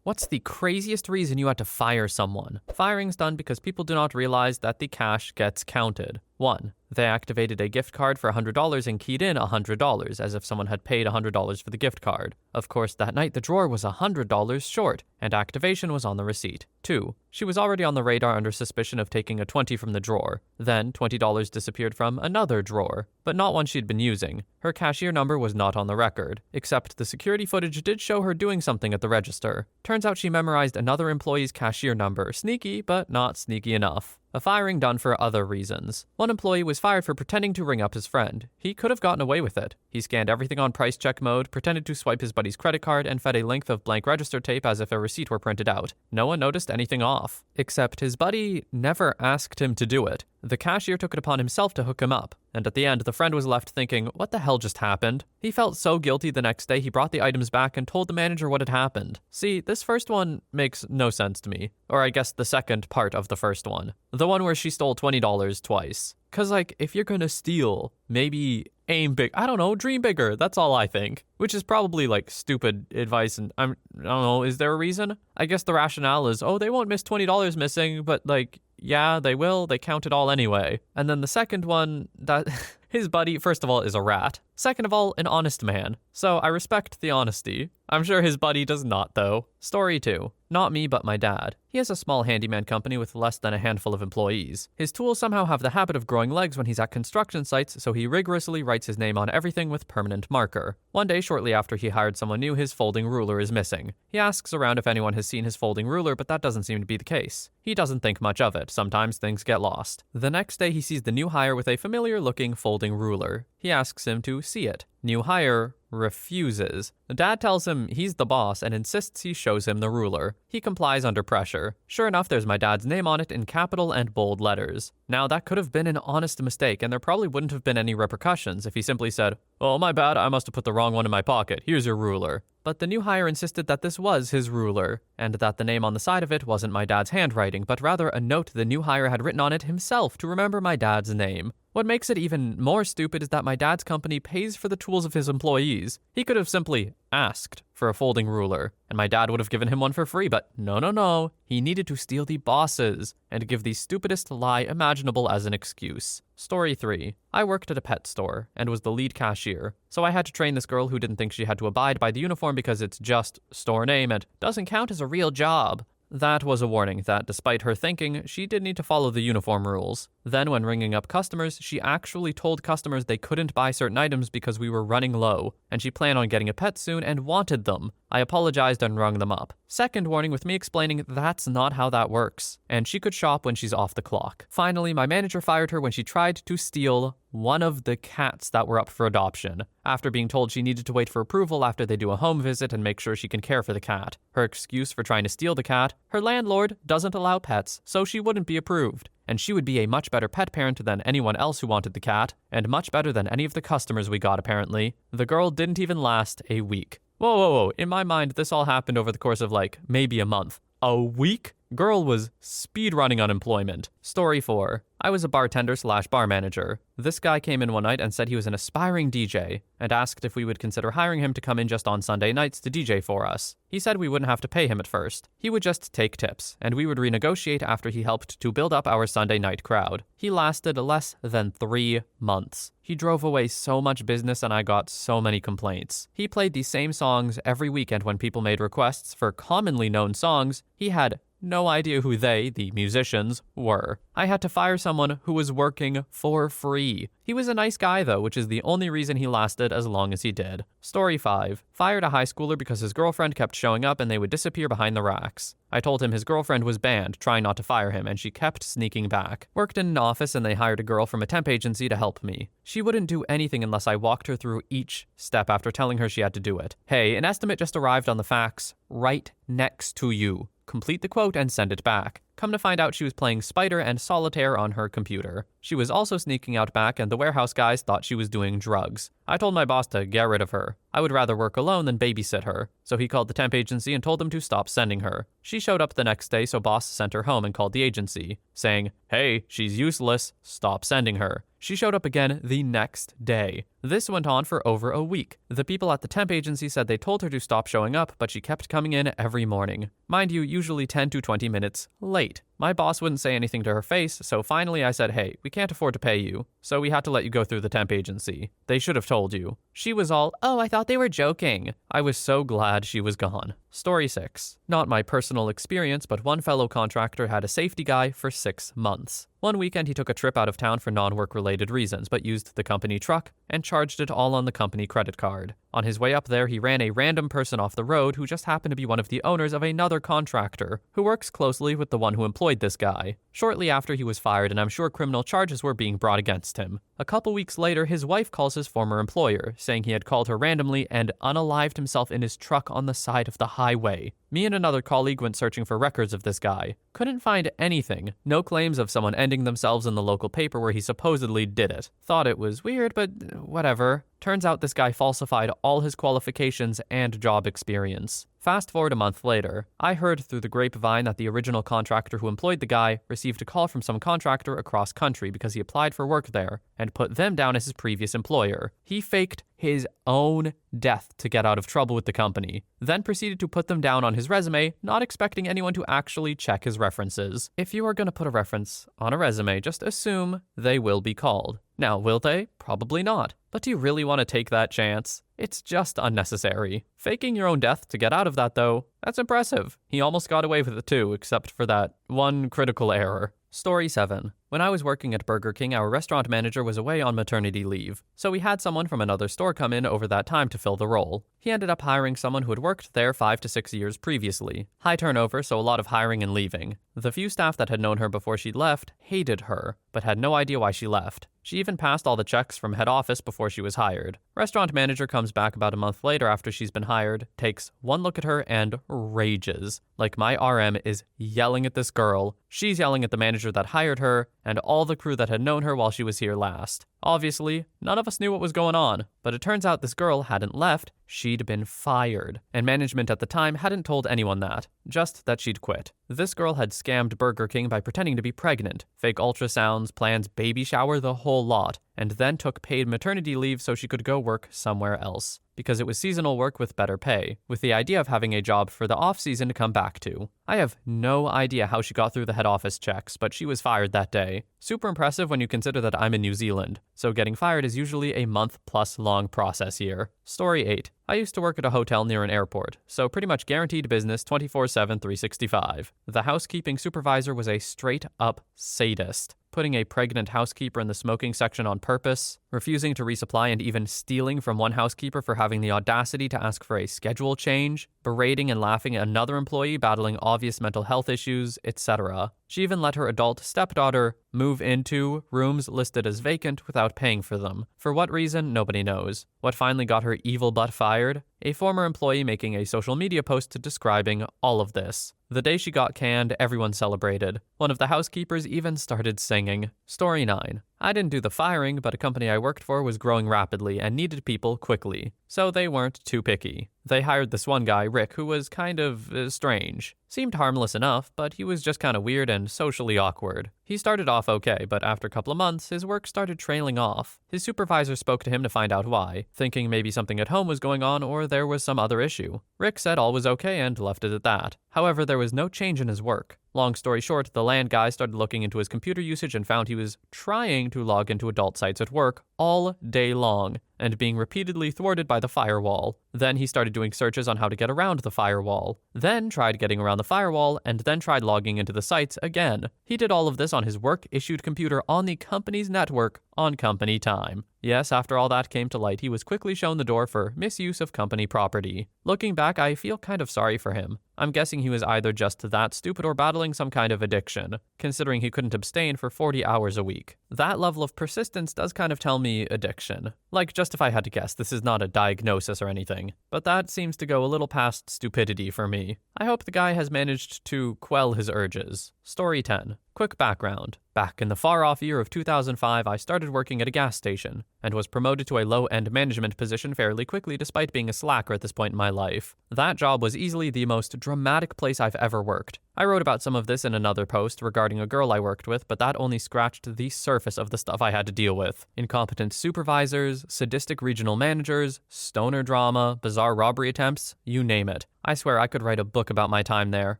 What's the craziest reason you had to fire someone? Firing's done because people do not realize that the cash gets counted. 1. They activated a gift card for $100 and keyed in $100, as if someone had paid $100 for the gift card. Of course, that night the drawer was $100 short, and activation was on the receipt. 2. She was already on the radar under suspicion of taking a $20 from the drawer. Then, $20 disappeared from another drawer, but not one she'd been using. Her cashier number was not on the record, except the security footage did show her doing something at the register. Turns out she memorized another employee's cashier number. Sneaky, but not sneaky enough. A firing done for other reasons. One employee was fired for pretending to ring up his friend. He could have gotten away with it. He scanned everything on price check mode, pretended to swipe his buddy's credit card, and fed a length of blank register tape as if a receipt were printed out. No one noticed anything off. Except his buddy never asked him to do it. The cashier took it upon himself to hook him up, and at the end, the friend was left thinking, what the hell just happened? He felt so guilty the next day he brought the items back and told the manager what had happened. See, this first one makes no sense to me. Or I guess the second part of the first one. The one where she stole $20 twice. 'Cause like, if you're gonna steal, maybe aim big. I don't know, dream bigger. That's all I think. Which is probably like stupid advice, and I don't know, is there a reason? I guess the rationale is, oh, they won't miss $20 missing, but like, yeah, they will. They count it all anyway. And then the second one, that his buddy, first of all, is a rat. Second of all, an honest man. So I respect the honesty. I'm sure his buddy does not, though. Story 2. Not me, but my dad. He has a small handyman company with less than a handful of employees. His tools somehow have the habit of growing legs when he's at construction sites, so he rigorously writes his name on everything with permanent marker. One day, shortly after he hired someone new, his folding ruler is missing. He asks around if anyone has seen his folding ruler, but that doesn't seem to be the case. He doesn't think much of it. Sometimes things get lost. The next day, he sees the new hire with a familiar-looking folding ruler. He asks him to see it. New hire refuses. Dad tells him he's the boss and insists he shows him the ruler. He complies under pressure. Sure enough, there's my dad's name on it in capital and bold letters. Now, that could have been an honest mistake, and there probably wouldn't have been any repercussions if he simply said, "Oh, my bad, I must have put the wrong one in my pocket. Here's your ruler." But the new hire insisted that this was his ruler, and that the name on the side of it wasn't my dad's handwriting, but rather a note the new hire had written on it himself to remember my dad's name. What makes it even more stupid is that my dad's company pays for the tools of his employees. He could have simply asked for a folding ruler, and my dad would have given him one for free, but no. He needed to steal the boss's and give the stupidest lie imaginable as an excuse. Story 3. I worked at a pet store and was the lead cashier, so I had to train this girl who didn't think she had to abide by the uniform because it's just store name and doesn't count as a real job. That was a warning that, despite her thinking, she did need to follow the uniform rules. Then, when ringing up customers, she actually told customers they couldn't buy certain items because we were running low, and she planned on getting a pet soon and wanted them. I apologized and rung them up. Second warning with me explaining that's not how that works, and she could shop when she's off the clock. Finally, my manager fired her when she tried to steal one of the cats that were up for adoption, after being told she needed to wait for approval after they do a home visit and make sure she can care for the cat. Her excuse for trying to steal the cat: her landlord doesn't allow pets, so she wouldn't be approved. And she would be a much better pet parent than anyone else who wanted the cat, and much better than any of the customers we got, apparently. The girl didn't even last a week. Whoa. In my mind, this all happened over the course of maybe a month. A week? Girl was speedrunning unemployment. Story 4. I was a bartender/bar manager. This guy came in one night and said he was an aspiring DJ, and asked if we would consider hiring him to come in just on Sunday nights to DJ for us. He said we wouldn't have to pay him at first. He would just take tips, and we would renegotiate after he helped to build up our Sunday night crowd. He lasted less than 3 months. He drove away so much business and I got so many complaints. He played the same songs every weekend when people made requests for commonly known songs. He had no idea who they, the musicians, were. I had to fire someone who was working for free. He was a nice guy though, which is the only reason he lasted as long as he did. Story 5. Fired a high schooler because his girlfriend kept showing up and they would disappear behind the racks. I told him his girlfriend was banned, trying not to fire him, and she kept sneaking back. Worked in an office and they hired a girl from a temp agency to help me. She wouldn't do anything unless I walked her through each step after telling her she had to do it. Hey, an estimate just arrived on the fax right next to you. Complete the quote and send it back. Come to find out she was playing Spider and Solitaire on her computer. She was also sneaking out back and the warehouse guys thought she was doing drugs. I told my boss to get rid of her. I would rather work alone than babysit her. So he called the temp agency and told them to stop sending her. She showed up the next day, so boss sent her home and called the agency, saying, "Hey, she's useless. Stop sending her." She showed up again the next day. This went on for over a week. The people at the temp agency said they told her to stop showing up, but she kept coming in every morning. Mind you, usually 10 to 20 minutes late. My boss wouldn't say anything to her face, so finally I said, hey, we can't afford to pay you, so we had to let you go through the temp agency. They should have told you. She was all, oh, I thought they were joking. I was so glad she was gone. Story 6. Not my personal experience, but one fellow contractor had a safety guy for 6 months. One weekend he took a trip out of town for non-work related reasons, but used the company truck and charged it all on the company credit card. On his way up there, he ran a random person off the road who just happened to be one of the owners of another contractor, who works closely with the one who employed this guy. Shortly after, he was fired, and I'm sure criminal charges were being brought against him. A couple weeks later, his wife calls his former employer, saying he had called her randomly and unalived himself in his truck on the side of the highway. Me and another colleague went searching for records of this guy. Couldn't find anything. No claims of someone ending themselves in the local paper where he supposedly did it. Thought it was weird, but whatever. Turns out this guy falsified all his qualifications and job experience. Fast forward a month later, I heard through the grapevine that the original contractor who employed the guy received a call from some contractor across country because he applied for work there and put them down as his previous employer. He faked his own death to get out of trouble with the company, then proceeded to put them down on his resume, not expecting anyone to actually check his references. If you are going to put a reference on a resume, just assume they will be called. Now, will they? Probably not. But do you really want to take that chance? It's just unnecessary. Faking your own death to get out of that, though, that's impressive. He almost got away with it too, except for that one critical error. Story 7. When I was working at Burger King, our restaurant manager was away on maternity leave, so we had someone from another store come in over that time to fill the role. He ended up hiring someone who had worked there 5 to 6 years previously. High turnover, so a lot of hiring and leaving. The few staff that had known her before she left hated her, but had no idea why she left. She even passed all the checks from head office before she was hired. Restaurant manager comes back about a month later after she's been hired, takes one look at her and rages. Like my RM is yelling at this girl, she's yelling at the manager that hired her, and all the crew that had known her while she was here last. Obviously, none of us knew what was going on, but it turns out this girl hadn't left, she'd been fired. And management at the time hadn't told anyone that, just that she'd quit. This girl had scammed Burger King by pretending to be pregnant, fake ultrasounds, plans baby shower, the whole lot, and then took paid maternity leave so she could go work somewhere else. Because it was seasonal work with better pay, with the idea of having a job for the off-season to come back to. I have no idea how she got through the head office checks, but she was fired that day. Super impressive when you consider that I'm in New Zealand, so getting fired is usually a month-plus long process here. Story 8. I used to work at a hotel near an airport, so pretty much guaranteed business 24/7, 365. The housekeeping supervisor was a straight-up sadist, putting a pregnant housekeeper in the smoking section on purpose, refusing to resupply and even stealing from one housekeeper for having the audacity to ask for a schedule change, berating and laughing at another employee battling obvious mental health issues, etc. She even let her adult stepdaughter move into rooms listed as vacant without paying for them. For what reason, nobody knows. What finally got her evil butt fired? A former employee making a social media post describing all of this. The day she got canned, everyone celebrated. One of the housekeepers even started singing. Story 9. I didn't do the firing, but a company I worked for was growing rapidly and needed people quickly, so they weren't too picky. They hired this one guy, Rick, who was kind of strange. Seemed harmless enough, but he was just kind of weird and socially awkward. He started off okay, but after a couple of months, his work started trailing off. His supervisor spoke to him to find out why, thinking maybe something at home was going on or there was some other issue. Rick said all was okay and left it at that. However, there was no change in his work. Long story short, the land guy started looking into his computer usage and found he was trying to log into adult sites at work all day long and being repeatedly thwarted by the firewall. Then he started doing searches on how to get around the firewall, then tried getting around the firewall, and then tried logging into the sites again. He did all of this on his work-issued computer on the company's network on company time. Yes, after all that came to light, he was quickly shown the door for misuse of company property. Looking back, I feel kind of sorry for him. I'm guessing he was either just that stupid or battling some kind of addiction, considering he couldn't abstain for 40 hours a week. That level of persistence does kind of tell me addiction. Like, just if I had to guess, this is not a diagnosis or anything, but that seems to go a little past stupidity for me. I hope the guy has managed to quell his urges. Story 10. Quick background. Back in the far-off year of 2005, I started working at a gas station and was promoted to a low-end management position fairly quickly despite being a slacker at this point in my life. That job was easily the most dramatic place I've ever worked. I wrote about some of this in another post regarding a girl I worked with, but that only scratched the surface of the stuff I had to deal with. Incompetent supervisors, sadistic regional managers, stoner drama, bizarre robbery attempts, you name it. I swear I could write a book about my time there.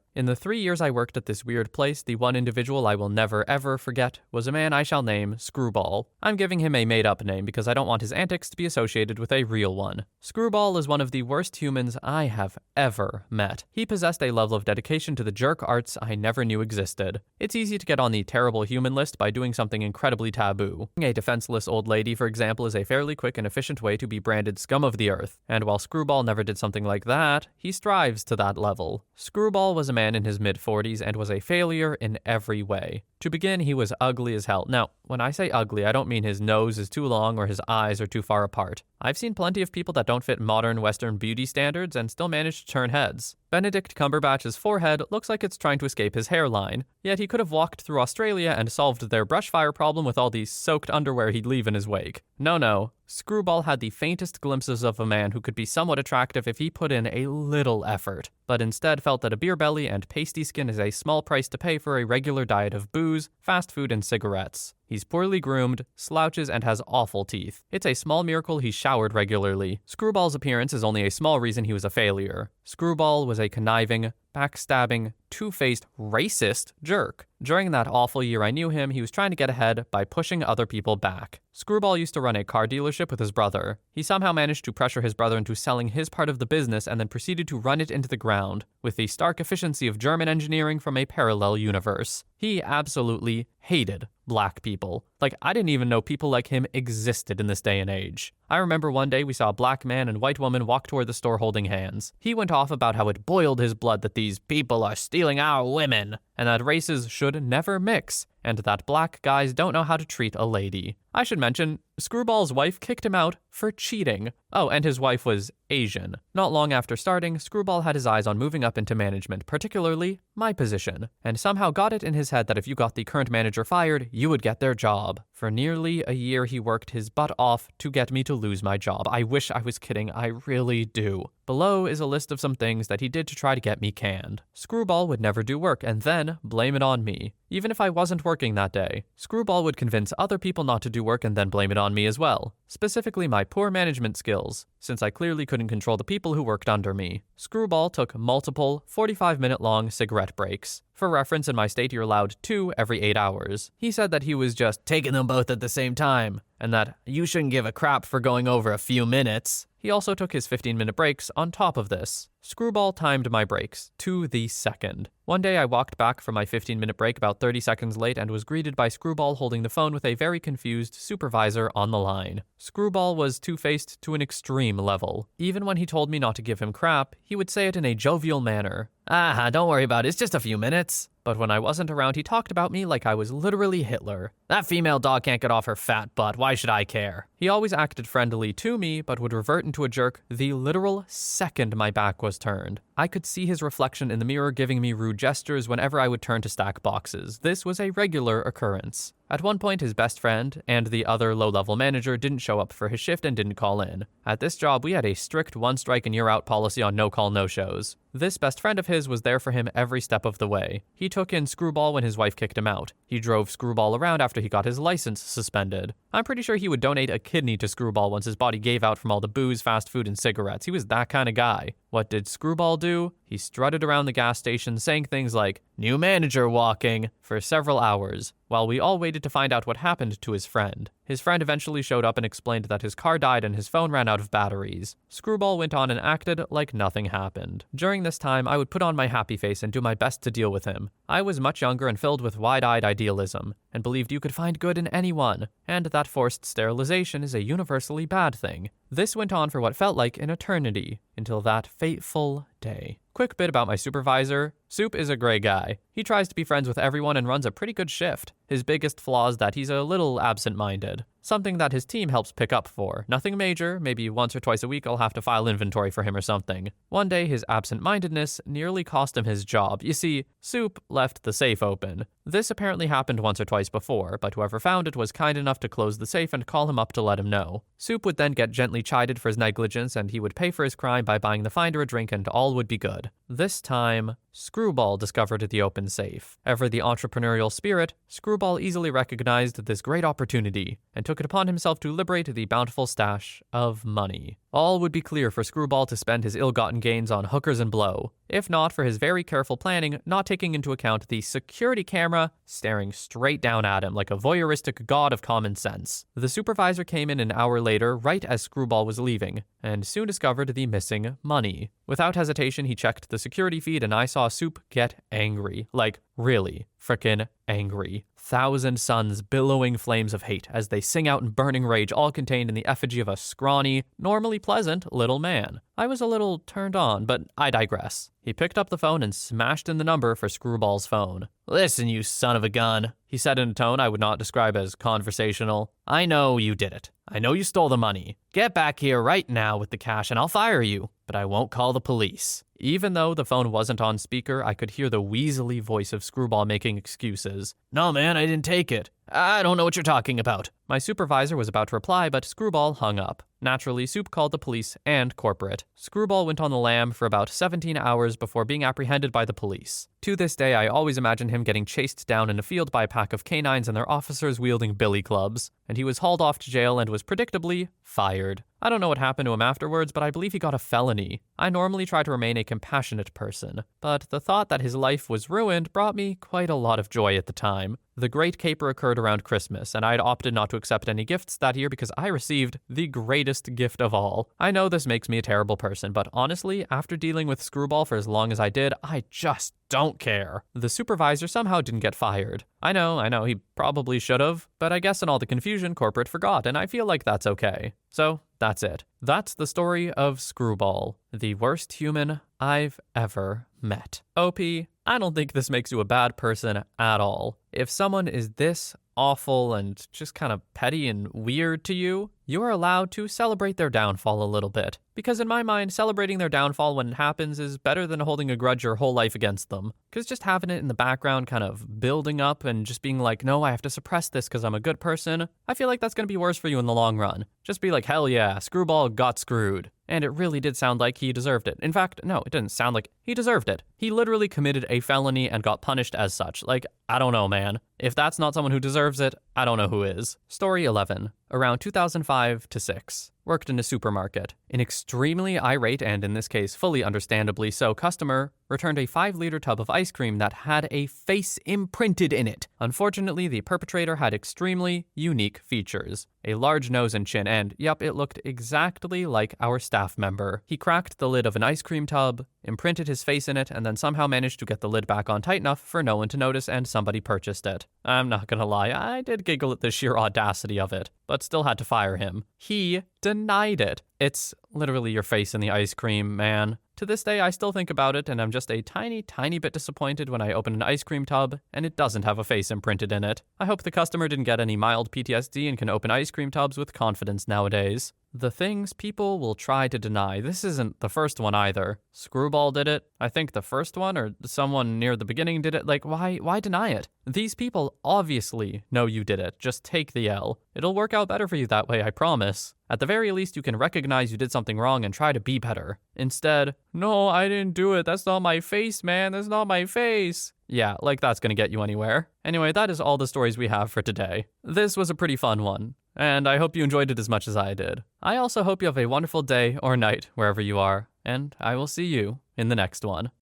In the 3 years I worked at this weird place, the one individual I will never ever forget was a man I shall name Screwball. I'm giving him a made-up name because I don't want his antics to be associated with a real one. Screwball is one of the worst humans I have ever met. He possessed a level of dedication to the jerk arts I never knew existed. It's easy to get on the terrible human list by doing something incredibly taboo. A defenseless old lady, for example, is a fairly quick and efficient way to be branded scum of the earth. And while Screwball never did something like that, he strives to that level. Screwball was a man in his mid-40s and was a failure in every way. To begin, he was ugly as hell. Now, when I say ugly, I don't mean his nose is too long or his eyes are too far apart. I've seen plenty of people that don't fit modern Western beauty standards and still manage to turn heads. Benedict Cumberbatch's forehead looks like it's trying to escape his hairline, yet he could have walked through Australia and solved their brush fire problem with all the soaked underwear he'd leave in his wake. No. Screwball had the faintest glimpses of a man who could be somewhat attractive if he put in a little effort, but instead felt that a beer belly and pasty skin is a small price to pay for a regular diet of booze, fast food, and cigarettes. He's poorly groomed, slouches, and has awful teeth. It's a small miracle he showered regularly. Screwball's appearance is only a small reason he was a failure. Screwball was a conniving, backstabbing, two-faced, racist jerk. During that awful year I knew him, he was trying to get ahead by pushing other people back. Screwball used to run a car dealership with his brother. He somehow managed to pressure his brother into selling his part of the business and then proceeded to run it into the ground, with the stark efficiency of German engineering from a parallel universe. He absolutely hated black people. Like, I didn't even know people like him existed in this day and age. I remember one day we saw a black man and white woman walk toward the store holding hands. He went off about how it boiled his blood that these people are stealing our women, and that races should never mix, and that black guys don't know how to treat a lady. I should mention, Screwball's wife kicked him out for cheating. Oh, and his wife was Asian. Not long after starting, Screwball had his eyes on moving up into management, particularly my position, and somehow got it in his head that if you got the current manager fired, you would get their job. For nearly a year, he worked his butt off to get me to lose my job. I wish I was kidding, I really do. Below is a list of some things that he did to try to get me canned. Screwball would never do work and then blame it on me. Even if I wasn't working that day, Screwball would convince other people not to do work and then blame it on me as well. Specifically my poor management skills, since I clearly couldn't control the people who worked under me. Screwball took multiple 45-minute-long cigarette breaks. For reference, in my state you're allowed 2 every 8 hours. He said that he was just taking them both at the same time, and that you shouldn't give a crap for going over a few minutes. He also took his 15-minute breaks on top of this. Screwball timed my breaks to the second. One day I walked back from my 15-minute break about 30 seconds late and was greeted by Screwball holding the phone with a very confused supervisor on the line. Screwball was two-faced to an extreme level. Even when he told me not to give him crap, he would say it in a jovial manner. Don't worry about it, it's just a few minutes. But when I wasn't around, he talked about me like I was literally Hitler. That female dog can't get off her fat butt, why should I care? He always acted friendly to me, but would revert into a jerk the literal second my back was turned. I could see his reflection in the mirror giving me rude gestures whenever I would turn to stack boxes. This was a regular occurrence. At one point, his best friend and the other low-level manager didn't show up for his shift and didn't call in. At this job, we had a strict one-strike-and-you're-out policy on no-call, no-shows. This best friend of his was there for him every step of the way. He took in Screwball when his wife kicked him out. He drove Screwball around after he got his license suspended. I'm pretty sure he would donate a kidney to Screwball once his body gave out from all the booze, fast food, and cigarettes. He was that kind of guy. What did Screwball do? He strutted around the gas station saying things like, "New manager walking," for several hours, while we all waited to find out what happened to his friend. His friend eventually showed up and explained that his car died and his phone ran out of batteries. Screwball went on and acted like nothing happened. During this time, I would put on my happy face and do my best to deal with him. I was much younger and filled with wide-eyed idealism, and believed you could find good in anyone, and that forced sterilization is a universally bad thing. This went on for what felt like an eternity, until that fateful day. Quick bit about my supervisor. Soup is a great guy. He tries to be friends with everyone and runs a pretty good shift. His biggest flaw is that he's a little absent-minded. Something that his team helps pick up for. Nothing major, maybe once or twice a week I'll have to file inventory for him or something. One day his absent-mindedness nearly cost him his job. You see, Soup left the safe open. This apparently happened once or twice before, but whoever found it was kind enough to close the safe and call him up to let him know. Soup would then get gently chided for his negligence and he would pay for his crime by buying the finder a drink and all would be good. This time, Screwball discovered the open safe. Ever the entrepreneurial spirit, Screwball easily recognized this great opportunity and took it upon himself to liberate the bountiful stash of money. All would be clear for Screwball to spend his ill-gotten gains on hookers and blow, if not for his very careful planning, not taking into account the security camera staring straight down at him like a voyeuristic god of common sense. The supervisor came in an hour later, right as Screwball was leaving, and soon discovered the missing money. Without hesitation, he checked the security feed and I saw Soup get angry. Like, really frickin' angry. 1,000 suns billowing flames of hate as they sing out in burning rage, all contained in the effigy of a scrawny, normally pleasant little man. I was a little turned on, but I digress. He picked up the phone and smashed in the number for Screwball's phone. "Listen, you son of a gun," he said in a tone I would not describe as conversational. "I know you did it. I know you stole the money. Get back here right now with the cash and I'll fire you, but I won't call the police." Even though the phone wasn't on speaker, I could hear the weaselly voice of Screwball making excuses. "No, man, I didn't take it. I don't know what you're talking about." My supervisor was about to reply, but Screwball hung up. Naturally, Soup called the police and corporate. Screwball went on the lam for about 17 hours before being apprehended by the police. To this day, I always imagine him getting chased down in a field by a pack of canines and their officers wielding billy clubs, and he was hauled off to jail and was predictably fired. I don't know what happened to him afterwards, but I believe he got a felony. I normally try to remain a compassionate person, but the thought that his life was ruined brought me quite a lot of joy at the time. The Great Caper occurred around Christmas, and I'd opted not to accept any gifts that year because I received the greatest gift of all. I know this makes me a terrible person, but honestly, after dealing with Screwball for as long as I did, I just don't care. The supervisor somehow didn't get fired. I know, he probably should have, but I guess in all the confusion, corporate forgot, and I feel like that's okay. So, that's it. That's the story of Screwball, the worst human I've ever met. OP, I don't think this makes you a bad person at all. If someone is this awful and just kind of petty and weird to you, you are allowed to celebrate their downfall a little bit. Because in my mind, celebrating their downfall when it happens is better than holding a grudge your whole life against them. Because just having it in the background kind of building up and just being like, no, I have to suppress this because I'm a good person, I feel like that's going to be worse for you in the long run. Just be like, hell yeah, Screwball got screwed. And it really did sound like he deserved it. In fact, no, it didn't sound like he deserved it. He literally committed a felony and got punished as such. Like, I don't know, man. If that's not someone who deserves it, I don't know who is. Story 11. Around 2005 to 6. Worked in a supermarket. An extremely irate and, in this case, fully understandably so, customer returned a 5-liter tub of ice cream that had a face imprinted in it. Unfortunately, the perpetrator had extremely unique features. A large nose and chin, and yep, it looked exactly like our staff member. He cracked the lid of an ice cream tub, imprinted his face in it, and then somehow managed to get the lid back on tight enough for no one to notice, and somebody purchased it. I'm not gonna lie, I did giggle at the sheer audacity of it, but still had to fire him. He denied it. It's literally your face in the ice cream, man. To this day, I still think about it, and I'm just a tiny bit disappointed when I open an ice cream tub and it doesn't have a face imprinted in it. I hope the customer didn't get any mild PTSD and can open ice cream tubs with confidence nowadays. The things people will try to deny. This isn't the first one either. Screwball did it. I think the first one or someone near the beginning did it. Like, why deny it? These people obviously know you did it. Just take the L. It'll work out better for you that way, I promise. At the very least, you can recognize you did something wrong and try to be better. Instead, no, I didn't do it. That's not my face, man. That's not my face. Yeah, like that's gonna get you anywhere. Anyway, that is all the stories we have for today. This was a pretty fun one, and I hope you enjoyed it as much as I did. I also hope you have a wonderful day or night wherever you are, and I will see you in the next one.